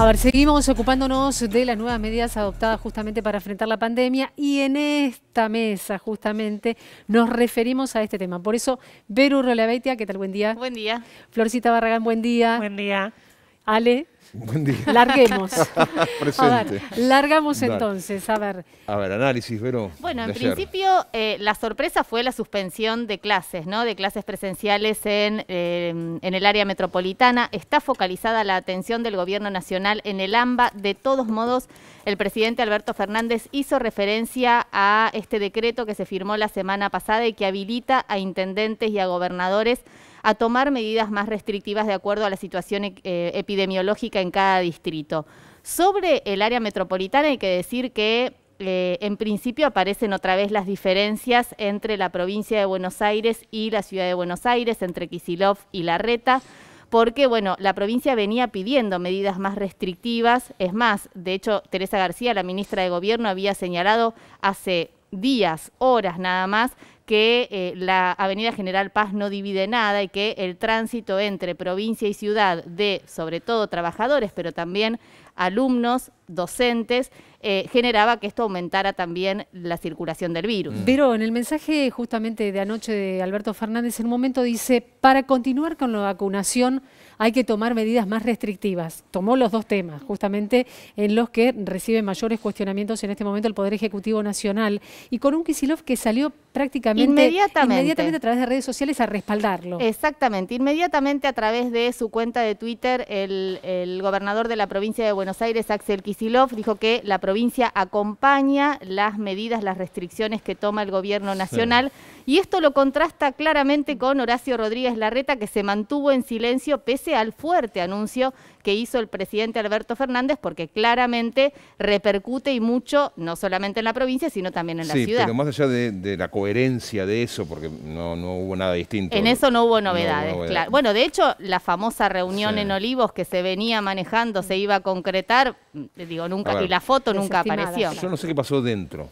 A ver, seguimos ocupándonos de las nuevas medidas adoptadas justamente para enfrentar la pandemia y en esta mesa justamente nos referimos a este tema. Por eso, Vero Urrolabeitia, ¿qué tal? Buen día. Buen día. Florcita Barragán, buen día. Buen día. Ale. Buen día. Larguemos. Presente. A ver, largamos Dale. entonces, a ver. A ver, análisis, Vero. Bueno, en de ayer. principio la sorpresa fue la suspensión de clases, ¿no? De clases presenciales en el área metropolitana. Está focalizada la atención del Gobierno Nacional en el AMBA. De todos modos, el presidente Alberto Fernández hizo referencia a este decreto que se firmó la semana pasada y que habilita a intendentes y a gobernadores a tomar medidas más restrictivas de acuerdo a la situación epidemiológica en cada distrito. Sobre el área metropolitana hay que decir que en principio aparecen otra vez las diferencias entre la provincia de Buenos Aires y la ciudad de Buenos Aires, entre Kicillof y Larreta, porque bueno, la provincia venía pidiendo medidas más restrictivas. Es más, de hecho, Teresa García, la ministra de Gobierno, había señalado hace días, horas nada más, que la Avenida General Paz no divide nada y que el tránsito entre provincia y ciudad de, sobre todo, trabajadores, pero también alumnos, docentes, generaba que esto aumentara también la circulación del virus. Pero en el mensaje justamente de anoche de Alberto Fernández, en un momento dice, para continuar con la vacunación hay que tomar medidas más restrictivas. Tomó los dos temas, justamente en los que recibe mayores cuestionamientos en este momento el Poder Ejecutivo Nacional, y con un Kicillof que salió prácticamente inmediatamente a través de redes sociales a respaldarlo. Exactamente, inmediatamente a través de su cuenta de Twitter, el gobernador de la provincia de Buenos Aires, Axel Kicillof, dijo que la provincia acompaña las medidas, las restricciones que toma el gobierno nacional, y esto lo contrasta claramente con Horacio Rodríguez Larreta, que se mantuvo en silencio pese al fuerte anuncio que hizo el presidente Alberto Fernández, porque claramente repercute y mucho, no solamente en la provincia, sino también en la ciudad. Sí, pero más allá de la coherencia de eso, porque no hubo nada distinto. En eso no hubo novedades, claro. Bueno, de hecho, la famosa reunión en Olivos que se venía manejando, se iba a concretar, digo, nunca, y la foto nunca apareció. Yo no sé qué pasó dentro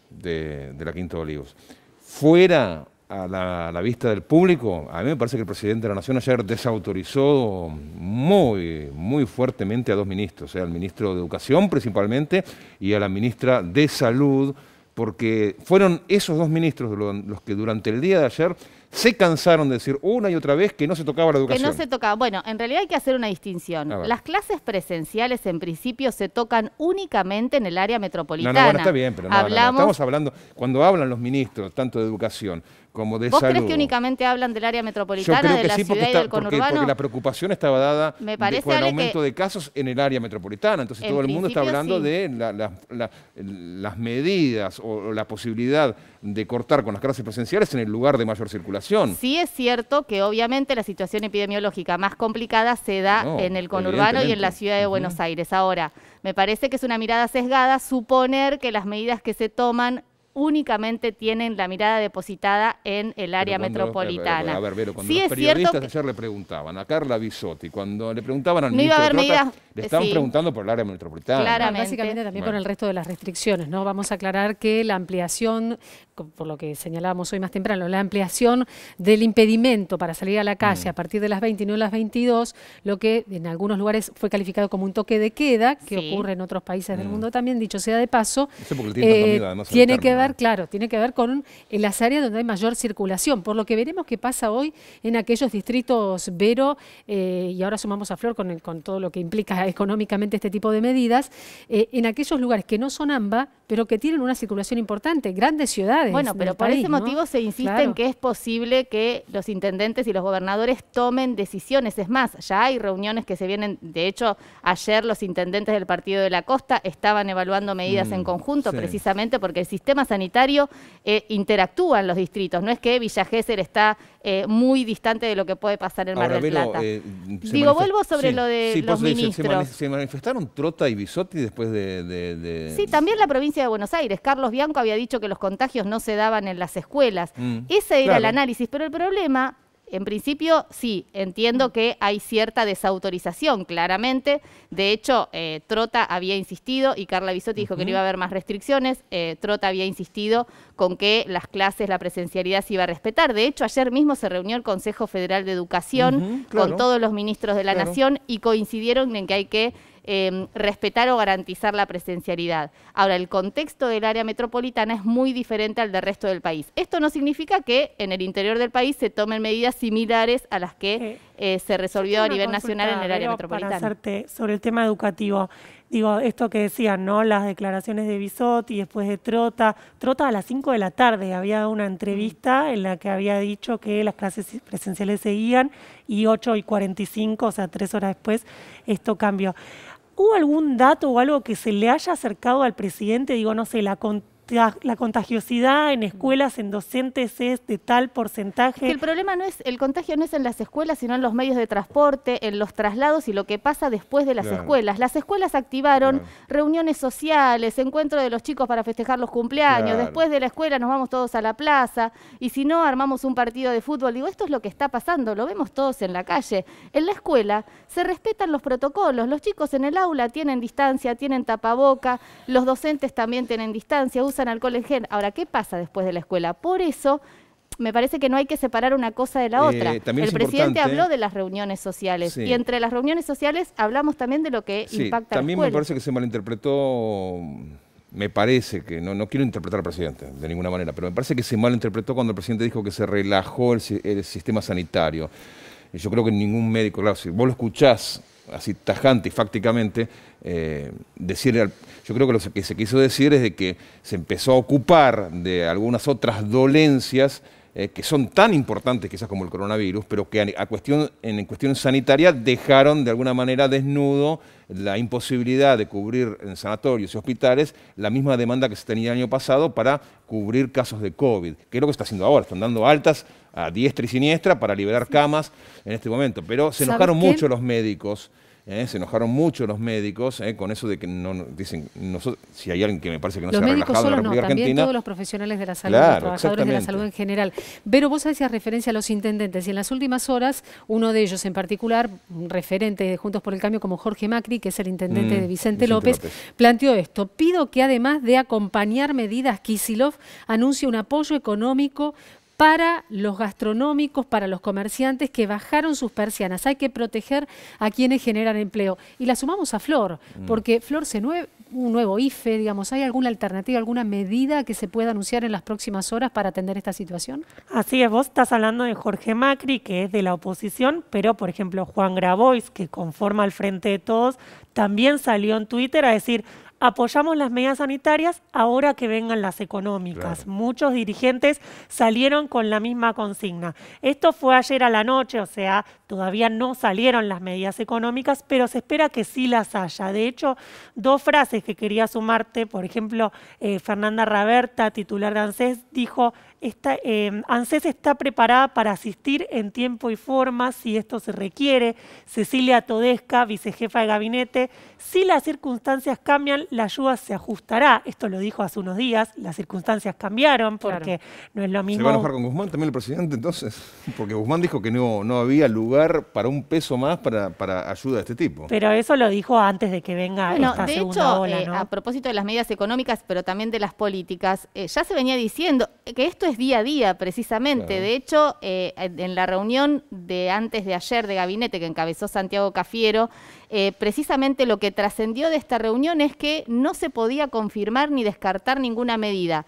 de la Quinta de Olivos. Fuera a la vista del público, a mí me parece que el presidente de la Nación ayer desautorizó muy fuertemente a dos ministros, al ministro de Educación principalmente y a la ministra de Salud, porque fueron esos dos ministros los que durante el día de ayer se cansaron de decir una y otra vez que no se tocaba la educación. Que no se tocaba. Bueno, en realidad hay que hacer una distinción. Las clases presenciales en principio se tocan únicamente en el área metropolitana. No, bueno, está bien, pero no, estamos hablando, cuando hablan los ministros, tanto de educación como de salud. ¿Vos crees que únicamente hablan del área metropolitana, de la ciudad y del conurbano? Porque la preocupación estaba dada por el aumento que de casos en el área metropolitana. Entonces todo el mundo está hablando de las medidas o la posibilidad de cortar con las clases presenciales en el lugar de mayor circulación. Sí es cierto que obviamente la situación epidemiológica más complicada se da en el conurbano y en la ciudad de Buenos Aires. Ahora, me parece que es una mirada sesgada suponer que las medidas que se toman únicamente tienen la mirada depositada en el área metropolitana. A ver, Vero, cuando los periodistas ayer le preguntaban a Carla Bisotti, cuando le preguntaban al ministro Trota, le estaban preguntando por el área metropolitana. Claramente. Básicamente también con el resto de las restricciones, ¿no? Vamos a aclarar que la ampliación, por lo que señalábamos hoy más temprano, la ampliación del impedimento para salir a la calle a partir de las 20 y no las 22, lo que en algunos lugares fue calificado como un toque de queda, que ocurre en otros países del mundo también, dicho sea de paso, tiene que ver, claro, tiene que ver con las áreas donde hay mayor circulación, por lo que veremos qué pasa hoy en aquellos distritos, Vero, y ahora sumamos a Flor con todo lo que implica económicamente este tipo de medidas, en aquellos lugares que no son AMBA, pero que tienen una circulación importante, grandes ciudades. Bueno, pero por ese motivo se insiste en que es posible que los intendentes y los gobernadores tomen decisiones. Es más, ya hay reuniones que se vienen, de hecho, ayer los intendentes del Partido de la Costa estaban evaluando medidas en conjunto, precisamente porque el sistema sanitario interactúa en los distritos. No es que Villa Gesell está muy distante de lo que puede pasar en Mar del Plata. Vuelvo sobre lo de los ministros. ¿Se manifestaron Trota y Bisotti después de...? Sí, también la provincia de Buenos Aires. Carlos Bianco había dicho que los contagios no se daban en las escuelas. Ese era el análisis, pero el problema... En principio, sí, entiendo que hay cierta desautorización, claramente. De hecho, Trota había insistido y Carla Bisotti dijo que no iba a haber más restricciones. Trota había insistido con que las clases, la presencialidad se iba a respetar. De hecho, ayer mismo se reunió el Consejo Federal de Educación con todos los ministros de la Nación y coincidieron en que hay que respetar o garantizar la presencialidad. Ahora, el contexto del área metropolitana es muy diferente al del resto del país. Esto no significa que en el interior del país se tomen medidas similares a las que se resolvió a nivel nacional en el área metropolitana. Para hacerte sobre el tema educativo, digo, esto que decían, ¿no? Las declaraciones de Bisotti y después de Trota a las 5 de la tarde había dado una entrevista en la que había dicho que las clases presenciales seguían y 8:45, o sea, 3 horas después, esto cambió. ¿Hubo algún dato o algo que se le haya acercado al presidente? Digo, no sé, la contagiosidad en escuelas, en docentes es de tal porcentaje. Que el problema no es, el contagio no es en las escuelas, sino en los medios de transporte, en los traslados y lo que pasa después de las escuelas. Las escuelas activaron reuniones sociales, encuentro de los chicos para festejar los cumpleaños, después de la escuela nos vamos todos a la plaza, y si no, armamos un partido de fútbol. Digo, esto es lo que está pasando, lo vemos todos en la calle. En la escuela se respetan los protocolos, los chicos en el aula tienen distancia, tienen tapaboca, los docentes también tienen distancia, usan alcohol en gel. Ahora, ¿qué pasa después de la escuela? Por eso me parece que no hay que separar una cosa de la otra. El presidente habló de las reuniones sociales y entre las reuniones sociales hablamos también de lo que impacta a la también escuela. Me parece que se malinterpretó, me parece que, no quiero interpretar al presidente de ninguna manera, pero me parece que se malinterpretó cuando el presidente dijo que se relajó el sistema sanitario. Y yo creo que ningún médico, claro, si vos lo escuchás así tajante y fácticamente, yo creo que lo que se quiso decir es de que se empezó a ocupar de algunas otras dolencias que son tan importantes quizás como el coronavirus, pero que en cuestión sanitaria dejaron de alguna manera desnudo la imposibilidad de cubrir en sanatorios y hospitales la misma demanda que se tenía el año pasado para cubrir casos de COVID, que es lo que está haciendo ahora, están dando altas a diestra y siniestra para liberar camas en este momento, pero se enojaron mucho los médicos. Se enojaron mucho los médicos con eso de que dicen, si hay alguien que me parece que no se ha relajado en la República Argentina. También todos los profesionales de la salud, los trabajadores de la salud en general. Pero vos hacías referencia a los intendentes y en las últimas horas, uno de ellos en particular, un referente de Juntos por el Cambio como Jorge Macri, que es el intendente de Vicente López, planteó esto: pido que además de acompañar medidas, Kicillof anuncie un apoyo económico para los gastronómicos, para los comerciantes que bajaron sus persianas. Hay que proteger a quienes generan empleo. Y la sumamos a Flor, porque Flor un nuevo IFE, digamos, ¿hay alguna alternativa, alguna medida que se pueda anunciar en las próximas horas para atender esta situación? Así es, vos estás hablando de Jorge Macri, que es de la oposición, pero por ejemplo Juan Grabois, que conforma el Frente de Todos, también salió en Twitter a decir: apoyamos las medidas sanitarias ahora que vengan las económicas. Muchos dirigentes salieron con la misma consigna. Esto fue ayer a la noche, o sea, todavía no salieron las medidas económicas, pero se espera que sí las haya. De hecho, dos frases que quería sumarte, por ejemplo, Fernanda Raberta, titular de ANSES, dijo: ANSES está preparada para asistir en tiempo y forma si esto se requiere. Cecilia Todesca, vicejefa de gabinete: si las circunstancias cambian, la ayuda se ajustará. Esto lo dijo hace unos días, las circunstancias cambiaron porque no es lo mismo. ¿Se va a enojar con Guzmán también el presidente entonces? Porque Guzmán dijo que no había lugar para un peso más para ayuda de este tipo. Pero eso lo dijo antes de que venga esta segunda ola, ¿no? A propósito de las medidas económicas, pero también de las políticas, ya se venía diciendo que esto es día a día, precisamente. De hecho, en la reunión de antes de ayer de gabinete que encabezó Santiago Cafiero, precisamente lo que trascendió de esta reunión es que no se podía confirmar ni descartar ninguna medida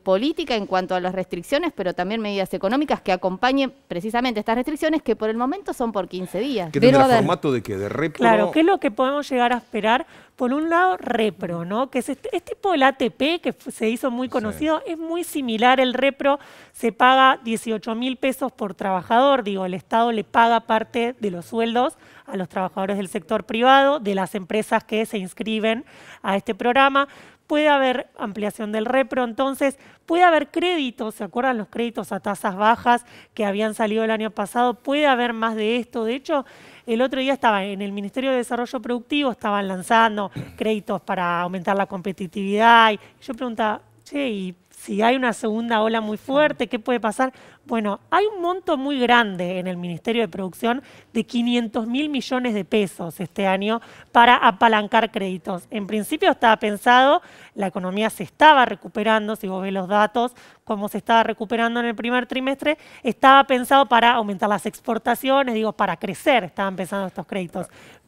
política en cuanto a las restricciones, pero también medidas económicas que acompañen precisamente estas restricciones, que por el momento son por 15 días. ¿Qué tendrá formato de que de repro? Claro, ¿qué es lo que podemos llegar a esperar? Por un lado, repro, ¿no? Que es tipo el ATP, que se hizo muy conocido, es muy similar. El repro se paga 18.000 pesos por trabajador. Digo, el Estado le paga parte de los sueldos a los trabajadores del sector privado, de las empresas que se inscriben a este programa. Puede haber ampliación del repro, entonces puede haber créditos, ¿se acuerdan los créditos a tasas bajas que habían salido el año pasado? Puede haber más de esto. De hecho, el otro día estaba en el Ministerio de Desarrollo Productivo, estaban lanzando créditos para aumentar la competitividad. Y yo preguntaba, che, ¿y si hay una segunda ola muy fuerte, qué puede pasar? Bueno, hay un monto muy grande en el Ministerio de Producción de 500.000 millones de pesos este año para apalancar créditos. En principio estaba pensado, la economía se estaba recuperando, si vos ves los datos, cómo se estaba recuperando en el primer trimestre, estaba pensado para aumentar las exportaciones, digo, para crecer, estaban pensando estos créditos.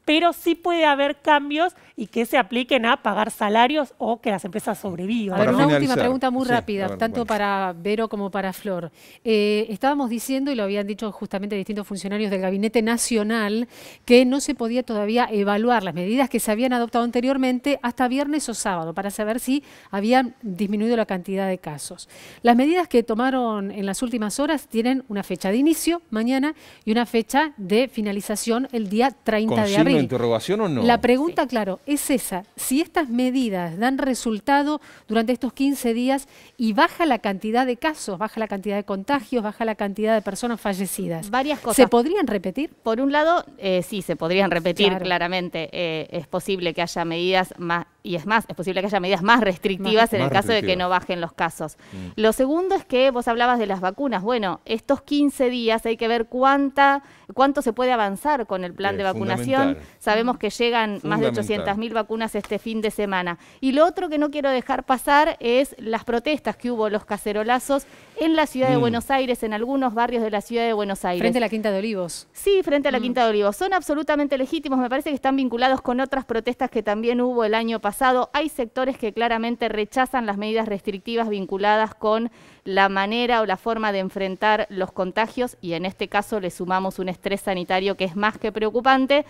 pero sí puede haber cambios y que se apliquen a pagar salarios o que las empresas sobrevivan. A ver, Para una finalizar. última pregunta muy Sí, rápida, a ver, tanto bueno. para Vero como para Flor. Estábamos diciendo, y lo habían dicho justamente distintos funcionarios del Gabinete Nacional, que no se podía todavía evaluar las medidas que se habían adoptado anteriormente hasta viernes o sábado, para saber si habían disminuido la cantidad de casos. Las medidas que tomaron en las últimas horas tienen una fecha de inicio, mañana, y una fecha de finalización el día 30 ¿Con de signo de abril. interrogación o no? La pregunta, claro, es esa. Si estas medidas dan resultado durante estos 15 días y baja la cantidad de casos, baja la cantidad de contagios, baja la cantidad de personas fallecidas, Varias cosas. ¿se podrían repetir? Por un lado, sí, se podrían repetir Claro. claramente. Es posible que haya medidas más, y es más, es posible que haya medidas más restrictivas en el Más caso de que restrictivas. no bajen los casos. Lo segundo es que vos hablabas de las vacunas. Bueno, estos 15 días hay que ver cuánto se puede avanzar con el plan de vacunación. Fundamental. Sabemos que llegan más de Fundamental. 800.000 vacunas este fin de semana. Y lo otro que no quiero dejar pasar es las protestas que hubo, los cacerolazos en la ciudad de Buenos Aires, en algunos barrios de la ciudad de Buenos Aires. Frente a la Quinta de Olivos. Sí, frente a la Quinta de Olivos. Son absolutamente legítimos, me parece que están vinculados con otras protestas que también hubo el año pasado. Hay sectores que claramente rechazan las medidas restrictivas vinculadas con la manera o la forma de enfrentar los contagios y en este caso le sumamos un estrés sanitario que es más que preocupante.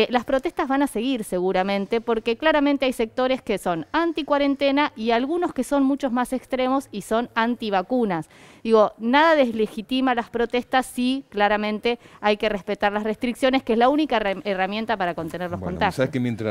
Las protestas van a seguir seguramente porque claramente hay sectores que son anti-cuarentena y algunos que son muchos más extremos y son antivacunas. Digo, nada deslegitima las protestas, sí, claramente hay que respetar las restricciones, que es la única herramienta para contener los Bueno, contagios. sabes que mientras